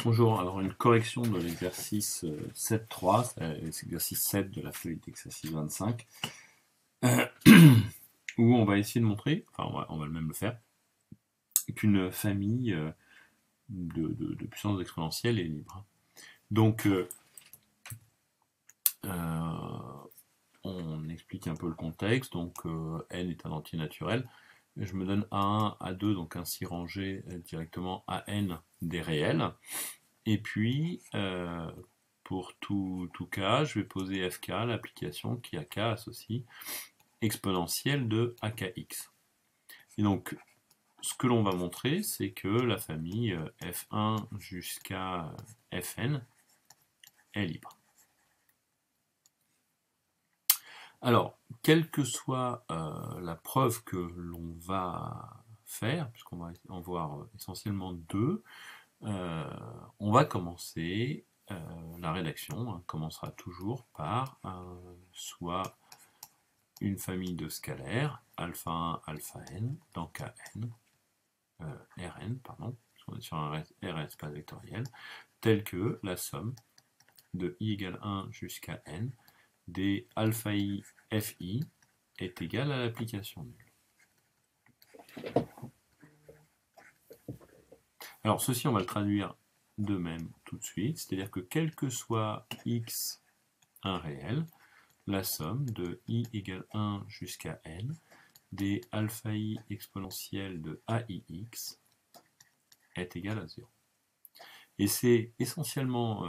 Bonjour, alors une correction de l'exercice 7.3, c'est l'exercice 7 de la feuille d'exercice 25, où on va essayer de montrer, enfin on va même le faire, qu'une famille de puissance exponentielle est libre. Donc on explique un peu le contexte, donc n est un entier naturel, je me donne A1, A2, donc ainsi rangé directement à n des réels. Et puis, pour tout cas, je vais poser fk, l'application qui a k associe exponentielle de akx. Et donc, ce que l'on va montrer, c'est que la famille f1 jusqu'à fn est libre. Alors, quelle que soit la preuve que l'on va faire, puisqu'on va en voir essentiellement deux, on va commencer, la rédaction commencera toujours par soit une famille de scalaires, alpha 1, alpha n, dans Kn, Rn, pardon, puisqu'on est sur un R espace vectoriel, tel que la somme de i égale 1 jusqu'à n des alpha i fi est égale à l'application nulle. Alors ceci, on va le traduire de même tout de suite, c'est-à-dire que quel que soit x un réel, la somme de i égale 1 jusqu'à n des alpha i exponentielle de aix est égale à 0. Et c'est essentiellement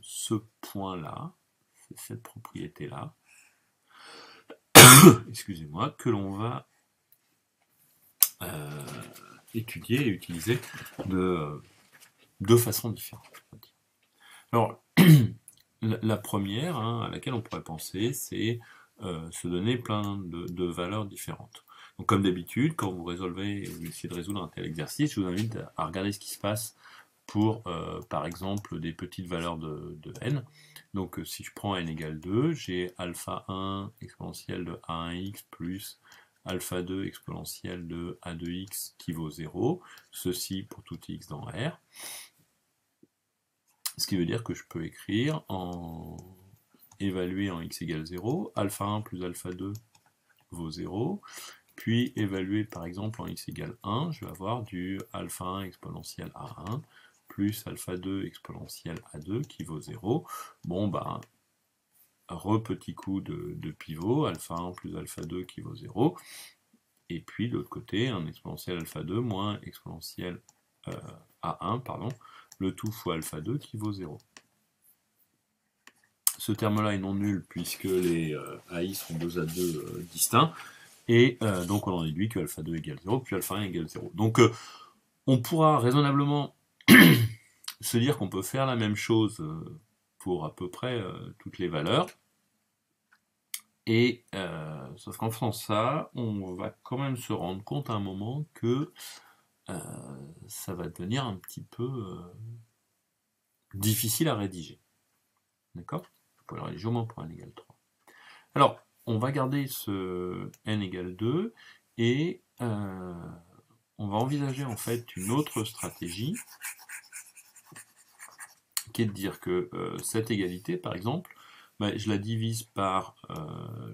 ce point-là, cette propriété-là, excusez-moi, que l'on va étudier et utiliser de façon différente. Alors, la première à laquelle on pourrait penser, c'est se donner plein de valeurs différentes. Donc comme d'habitude, quand vous résolvez et vous essayez de résoudre un tel exercice, je vous invite à regarder ce qui se passe pour, par exemple, des petites valeurs de n. Donc si je prends n égale 2, j'ai alpha 1 exponentielle de a1x plus alpha 2 exponentielle de a2x qui vaut 0, ceci pour tout x dans R. Ce qui veut dire que je peux écrire en évaluer en x égale 0, alpha 1 plus alpha 2 vaut 0, puis évaluer par exemple en x égale 1, je vais avoir du alpha 1 exponentielle a1 plus alpha 2 exponentielle a2 qui vaut 0. Bon, bah, petit coup de pivot, alpha 1 plus alpha 2 qui vaut 0. Et puis de l'autre côté, un exponentiel alpha 2 moins exponentiel a1, pardon, le tout fois alpha 2 qui vaut 0. Ce terme-là est non nul puisque les AI sont 2 à 2 distincts, et donc on en déduit que alpha 2 égale 0, puis alpha 1 égale 0. Donc on pourra raisonnablement se dire qu'on peut faire la même chose pour à peu près toutes les valeurs, et sauf qu'en faisant ça, on va quand même se rendre compte à un moment que ça va devenir un petit peu difficile à rédiger. D'accord? Vous pouvez le rédiger au moins pour n égale 3. Alors, on va garder ce n égale 2, et on va envisager en fait une autre stratégie, qui est de dire que cette égalité, par exemple, bah, je la divise par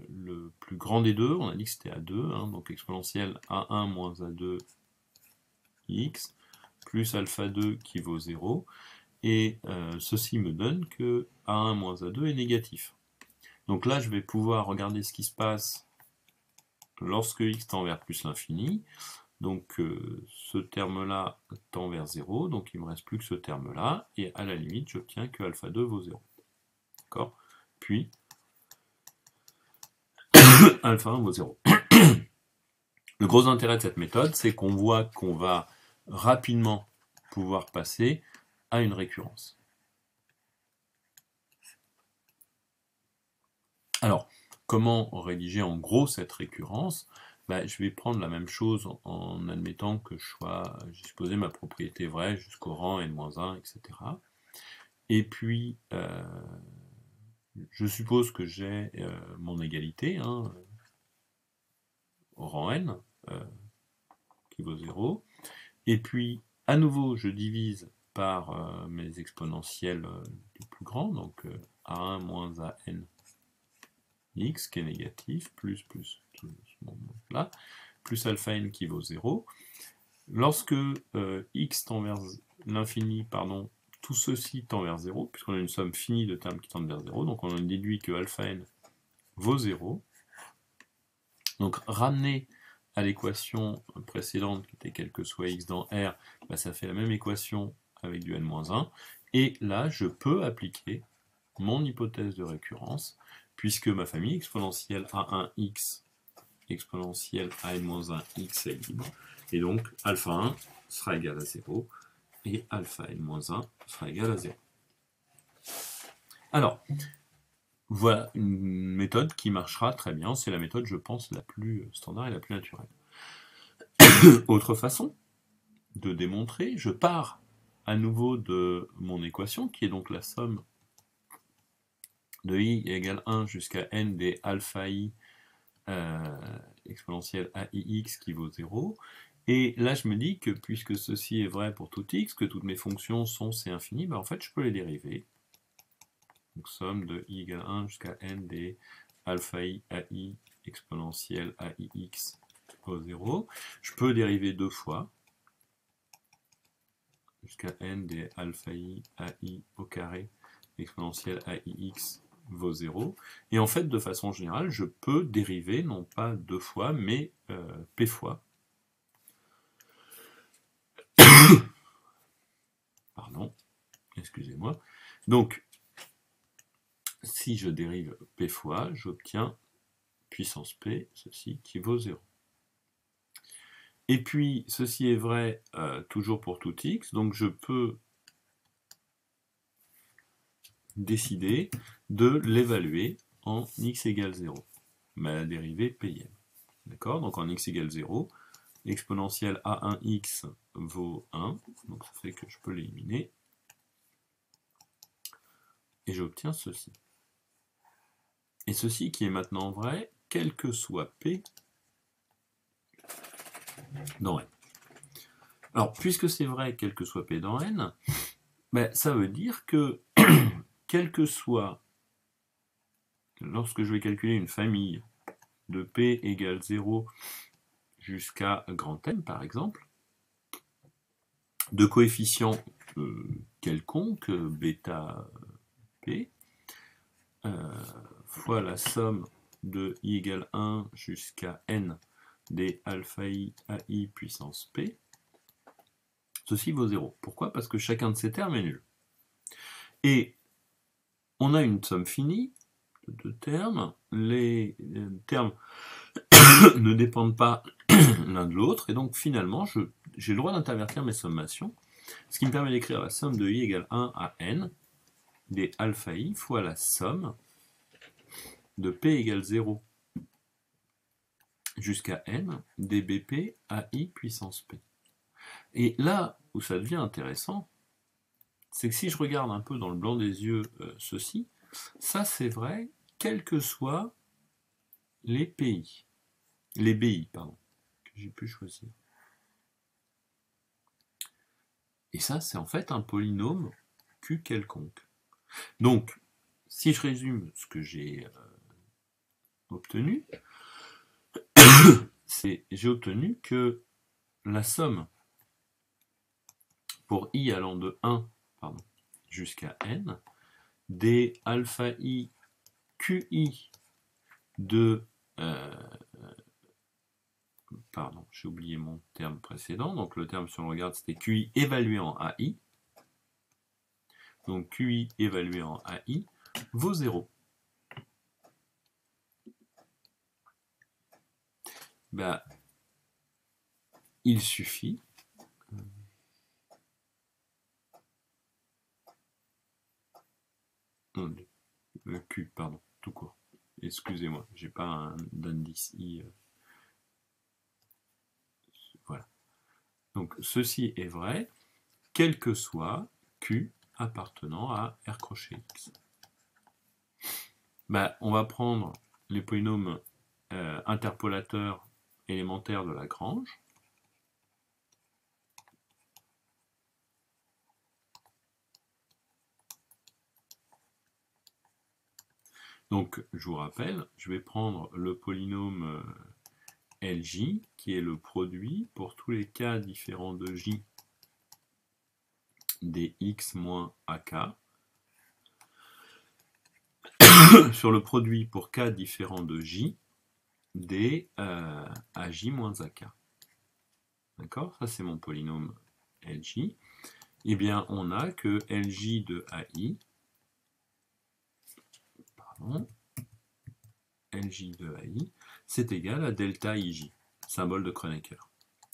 le plus grand des deux, on a dit que c'était A2, donc exponentielle A1 moins A2 x, plus alpha 2 qui vaut 0, et ceci me donne que A1 moins A2 est négatif. Donc là, je vais pouvoir regarder ce qui se passe lorsque x tend vers plus l'infini. Donc ce terme-là tend vers 0, donc il ne me reste plus que ce terme-là, et à la limite, j'obtiens que alpha 2 vaut 0. D'accord? Puis, alpha 1 vaut 0. Le gros intérêt de cette méthode, c'est qu'on voit qu'on va rapidement pouvoir passer à une récurrence. Alors, comment rédiger en gros cette récurrence? Bah, je vais prendre la même chose en admettant que j'ai supposé ma propriété vraie jusqu'au rang n-1, etc. Et puis, je suppose que j'ai mon égalité, au rang n, qui vaut 0. Et puis, à nouveau, je divise par mes exponentiels les plus grands, donc A1 moins AN x qui est négatif, plus tout ce monde-là, plus alpha n qui vaut 0. Lorsque x tend vers l'infini, pardon, tout ceci tend vers 0, puisqu'on a une somme finie de termes qui tendent vers 0, donc on a déduit que alpha n vaut 0. Donc ramener à l'équation précédente, qui était quel que soit x dans R, bah, ça fait la même équation avec du n-1, et là je peux appliquer mon hypothèse de récurrence, puisque ma famille exponentielle A1x exponentielle AN-1x est libre, et donc alpha 1 sera égal à 0, et alpha n-1 sera égal à 0. Alors, voilà une méthode qui marchera très bien, c'est la méthode, je pense, la plus standard et la plus naturelle. Autre façon de démontrer, je pars à nouveau de mon équation, qui est donc la somme de i égale 1 jusqu'à n des alpha i exponentielle AIX qui vaut 0. Et là, je me dis que puisque ceci est vrai pour tout x, que toutes mes fonctions sont c infini, ben en fait, je peux les dériver. Donc, somme de i égale 1 jusqu'à n des alpha i AI exponentielle AIX vaut 0. Je peux dériver deux fois, jusqu'à n des alpha i AI au carré exponentielle AIX vaut 0. Et en fait, de façon générale, je peux dériver, non pas deux fois, mais p fois. Pardon, excusez-moi. Donc, si je dérive p fois, j'obtiens puissance p, ceci, qui vaut 0. Et puis, ceci est vrai toujours pour tout x, donc je peux décider de l'évaluer en x égale 0, la dérivée pm. D'accord? Donc en x égale 0, l'exponentielle a1x vaut 1, donc ça fait que je peux l'éliminer, et j'obtiens ceci. Et ceci qui est maintenant vrai, quel que soit p dans n. Alors, puisque c'est vrai, quel que soit p dans n, ben, ça veut dire que, quel que soit, lorsque je vais calculer une famille de p égale 0 jusqu'à grand M, par exemple, de coefficients quelconques, bêta p, fois la somme de i égale 1 jusqu'à n des alpha i AI puissance p, ceci vaut 0. Pourquoi? Parce que chacun de ces termes est nul. Et on a une somme finie de deux termes. Les termes ne dépendent pas l'un de l'autre, et donc finalement, j'ai le droit d'intervertir mes sommations, ce qui me permet d'écrire la somme de i égale 1 à n des alpha i fois la somme de p égale 0 jusqu'à n des bp AI puissance p. Et là où ça devient intéressant, c'est que si je regarde un peu dans le blanc des yeux ceci, ça c'est vrai, quels que soient les PI, les BI, pardon, que j'ai pu choisir. Et ça c'est en fait un polynôme Q quelconque. Donc, si je résume ce que j'ai obtenu, j'ai obtenu que la somme pour i allant de 1 jusqu'à n des alpha i QI de pardon, j'ai oublié mon terme précédent, donc le terme si on regarde c'était QI évalué en AI, donc QI évalué en AI vaut 0. Ben, il suffit le Q, pardon, tout court. Excusez-moi, j'ai pas d'indice I. Voilà. Donc ceci est vrai, quel que soit Q appartenant à R crochet X. Ben, on va prendre les polynômes interpolateurs élémentaires de Lagrange. Donc, je vous rappelle, je vais prendre le polynôme Lj, qui est le produit pour tous les cas différents de J des x moins ak, sur le produit pour k différents de J des aj moins ak. D'accord? Ça, c'est mon polynôme Lj. Eh bien, on a que Lj de AI, pardon, Lj de AI, c'est égal à delta Ij, symbole de Kronecker.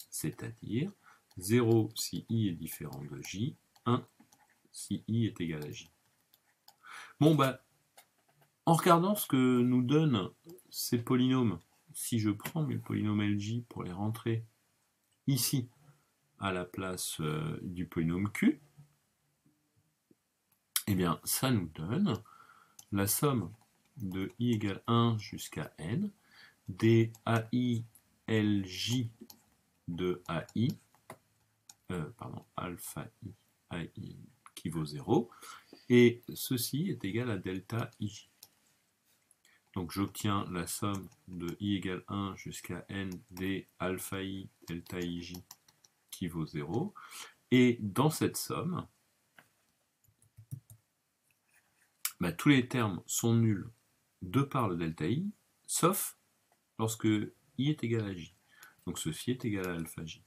C'est-à-dire 0 si I est différent de J, 1 si I est égal à J. Bon, bah, en regardant ce que nous donnent ces polynômes, si je prends mes polynômes Lj pour les rentrer ici, à la place du polynôme Q, eh bien, ça nous donne la somme de I égale 1 jusqu'à N des AI Lj de AI, alpha I, AI qui vaut 0, et ceci est égal à delta I. Donc j'obtiens la somme de I égale 1 jusqu'à N des alpha I delta IJ qui vaut 0, et dans cette somme, bah, tous les termes sont nuls de par le delta I, sauf lorsque I est égal à J. Donc ceci est égal à alpha J.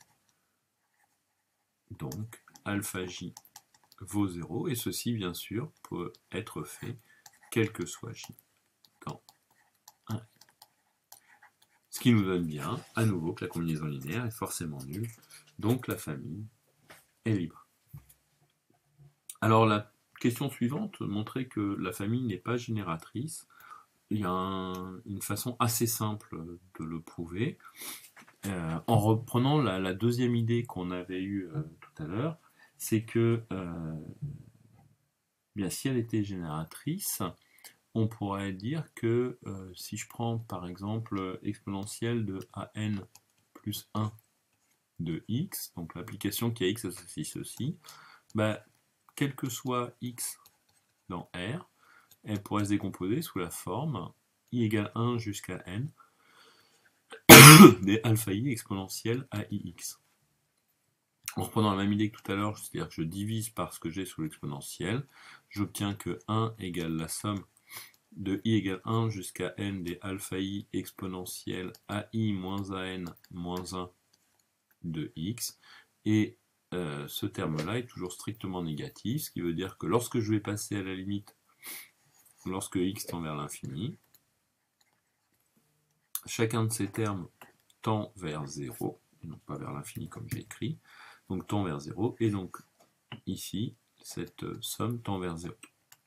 Donc alpha J vaut 0, et ceci, bien sûr, peut être fait quel que soit J dans 1. Ce qui nous donne bien, à nouveau, que la combinaison linéaire est forcément nulle, donc la famille est libre. Alors la question suivante montrait que la famille n'est pas génératrice. Il y a une façon assez simple de le prouver. En reprenant la deuxième idée qu'on avait eue tout à l'heure, c'est que bien, si elle était génératrice, on pourrait dire que si je prends par exemple exponentielle de an plus 1 de x, donc l'application qui a x associe ceci, bah, quel que soit x dans R, elle pourrait se décomposer sous la forme i égale 1 jusqu'à n des alpha i exponentielle AIX. En reprenant la même idée que tout à l'heure, c'est-à-dire que je divise par ce que j'ai sous l'exponentielle, j'obtiens que 1 égale la somme de i égale 1 jusqu'à n des alpha i exponentielle AI moins AN moins 1 de x, et ce terme-là est toujours strictement négatif, ce qui veut dire que lorsque je vais passer à la limite, lorsque x tend vers l'infini, chacun de ces termes tend vers 0, et non pas vers l'infini comme j'ai écrit, donc tend vers 0, et donc ici, cette somme tend vers 0.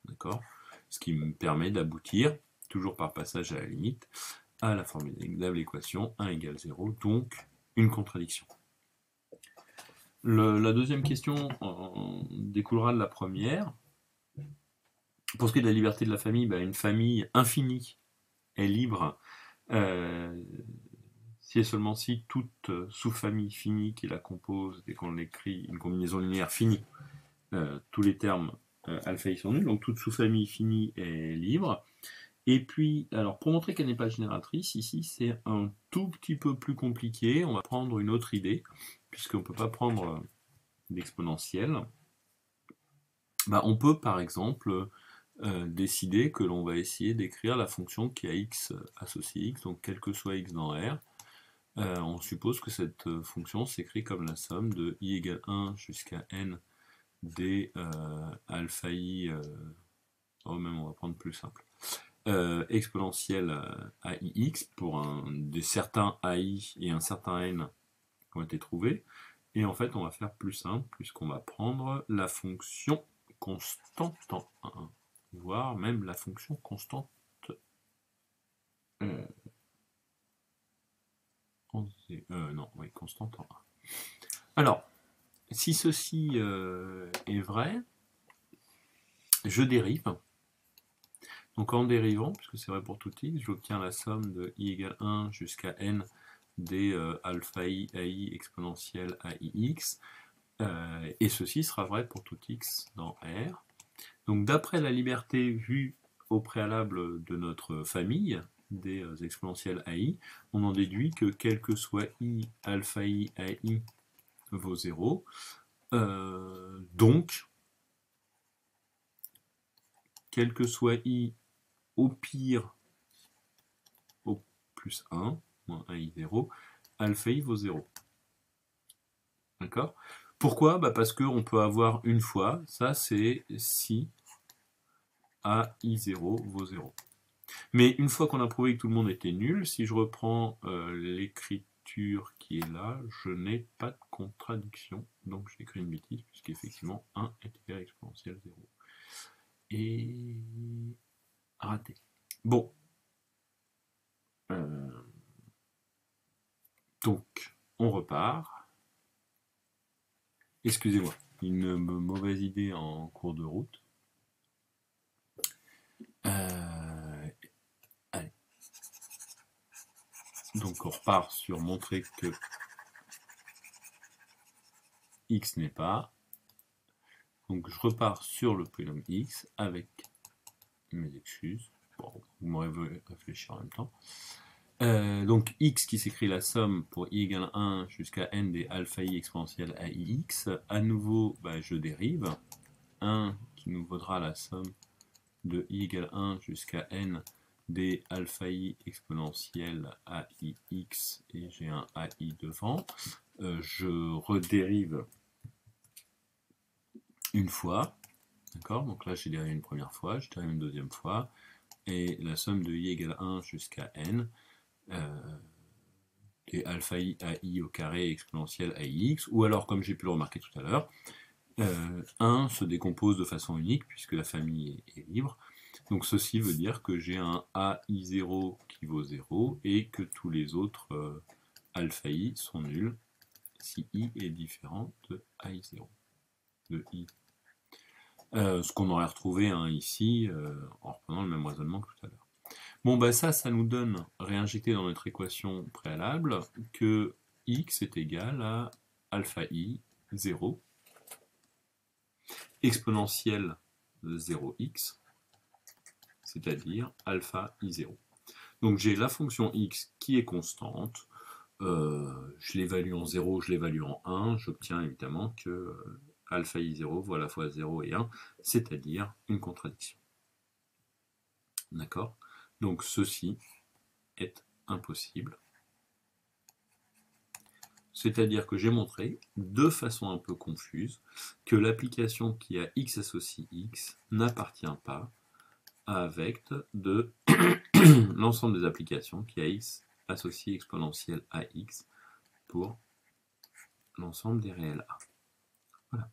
D'accord? Ce qui me permet d'aboutir, toujours par passage à la limite, à la formule de l'équation 1 égale 0, donc une contradiction. La deuxième question découlera de la première. Pour ce qui est de la liberté de la famille, bah, une famille infinie est libre si et seulement si toute sous-famille finie qui la compose, et qu'on l'écrit une combinaison linéaire finie, tous les termes alpha i sont nuls, donc toute sous-famille finie est libre. Et puis, alors pour montrer qu'elle n'est pas génératrice, ici c'est un tout petit peu plus compliqué, on va prendre une autre idée, puisqu'on ne peut pas prendre d'exponentielle. Bah, on peut par exemple décider que l'on va essayer d'écrire la fonction qui a x associé x, donc quel que soit x dans R. On suppose que cette fonction s'écrit comme la somme de i égale 1 jusqu'à n des alpha i, même on va prendre plus simple, exponentielle à ix pour des certains ai et un certain n qui ont été trouvés. Et en fait, on va faire plus simple, puisqu'on va prendre la fonction constante en 1, voire même la fonction constante constante en 1. Alors, si ceci est vrai, je dérive. Donc en dérivant, puisque c'est vrai pour tout x, j'obtiens la somme de i égale 1 jusqu'à n des alpha i AI exponentielle AIX, et ceci sera vrai pour tout x dans R. Donc d'après la liberté vue au préalable de notre famille des exponentielles AI, on en déduit que quel que soit I, alpha I, AI vaut 0. Donc, quel que soit I au pire au plus 1, moins AI 0, alpha I vaut 0. D'accord? Pourquoi? Parce qu'on peut avoir une fois, ça c'est si AI0 vaut 0. Mais une fois qu'on a prouvé que tout le monde était nul, si je reprends l'écriture qui est là, je n'ai pas de contradiction. Donc j'écris une bêtise, puisqu'effectivement 1 est égal à exponentielle 0. Et raté. Bon. Donc, on repart. Excusez-moi, une mauvaise idée en cours de route. Allez. Donc on repart sur montrer que x n'est pas. Donc je repars sur le polynôme x avec mes excuses. Bon, vous m'aurez vu réfléchir en même temps. Donc x qui s'écrit la somme pour i égale 1 jusqu'à n des alpha i exponentielle à ix. À nouveau, je dérive. 1 qui nous vaudra la somme de i égale 1 jusqu'à n des alpha i exponentielle à ix et j'ai un ai devant. Je redérive une fois, d'accord? Donc là j'ai dérivé une première fois, je dérive une deuxième fois, et la somme de i égale 1 jusqu'à n et alpha i à i au carré exponentielle à ix, ou alors comme j'ai pu le remarquer tout à l'heure, 1 se décompose de façon unique puisque la famille est libre. Donc ceci veut dire que j'ai un AI0 qui vaut 0 et que tous les autres alpha i sont nuls si i est différent de AI0, de i. Ce qu'on aurait retrouvé ici en reprenant le même raisonnement que tout à l'heure. Bon, ça nous donne, réinjecté dans notre équation préalable, que x est égal à alpha i 0 exponentielle de 0x, c'est-à-dire alpha i0. Donc j'ai la fonction x qui est constante, je l'évalue en 0, je l'évalue en 1, j'obtiens évidemment que alpha i0 vaut à la fois 0 et 1, c'est-à-dire une contradiction. D'accord? Donc ceci est impossible. C'est-à-dire que j'ai montré, de façon un peu confuse, que l'application qui a x associe x n'appartient pas à un vecteur de l'ensemble des applications qui a x associé exponentielle à x pour l'ensemble des réels A. Voilà.